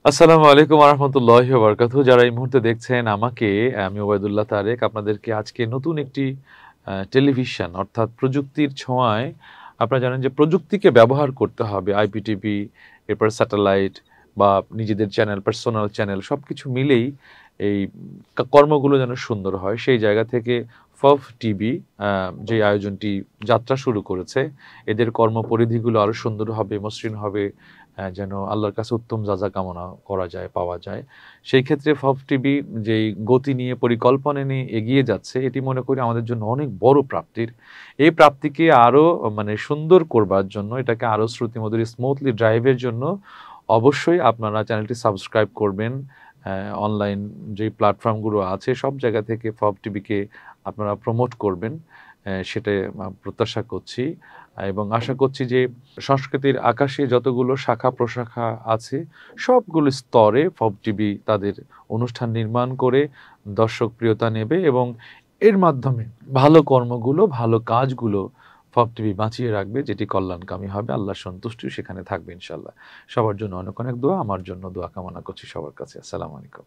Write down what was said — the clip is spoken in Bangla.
আসসালামু আলাইকুম ওয়া রাহমাতুল্লাহি ওয়া বারাকাতুহু। যারা এই মুহূর্তে দেখছেন আমাকে, আমি ওবায়দুল্লাহ তারেক আপনাদেরকে আজকে নতুন একটি টেলিভিশন অর্থাৎ প্রযুক্তির ছোঁয়ায় আপনারা জানেন যে প্রযুক্তিকে ব্যবহার করতে হবে। আইপিটিভি, এরপর স্যাটেলাইট বা নিজেদের চ্যানেল, পার্সোনাল চ্যানেল সবকিছু মিলেই এই কর্মগুলো যেন সুন্দর হয়। সেই জায়গা থেকে ফফ টিভি যে আয়োজনটি যাত্রা শুরু করেছে, এদের কর্মপরিধিগুলো আরো সুন্দর হবে, মসৃণ হবে, যেন আল্লাহর কাছে উত্তম যাজা কামনা করা যায়, পাওয়া যায়। সেই ক্ষেত্রে ফফ টিভি যেই গতি নিয়ে, পরিকল্পনা নিয়ে এগিয়ে যাচ্ছে, এটি মনে করি আমাদের জন্য অনেক বড় প্রাপ্তির। এই প্রাপ্তিকে আরো মানে সুন্দর করবার জন্য, এটাকে আরো শ্রুতিমধুর স্মুথলি ড্রাইভের জন্য অবশ্যই আপনারা চ্যানেলটি সাবস্ক্রাইব করবেন। অনলাইন যে প্ল্যাটফর্মগুলো আছে সব জায়গা থেকে ফফ টিভিকে আপনারা প্রমোট করবেন, সেটাই প্রত্যাশা করছি। এবং আশা করছি যে সংস্কৃতির আকাশে যতগুলো শাখা প্রশাখা আছে সবগুলো স্তরে ফব টিভি তাদের অনুষ্ঠান নির্মাণ করে দর্শক প্রিয়তা নেবে এবং এর মাধ্যমে ভালো কর্মগুলো, ভালো কাজগুলো ফব টিভি বাঁচিয়ে রাখবে, যেটি কল্যাণকামী হবে, আল্লাহর সন্তুষ্টিও সেখানে থাকবে ইনশাল্লাহ। সবার জন্য অনেক অনেক দোয়া, আমার জন্য দোয়া কামনা করছি সবার কাছে। আসসালামু আলাইকুম।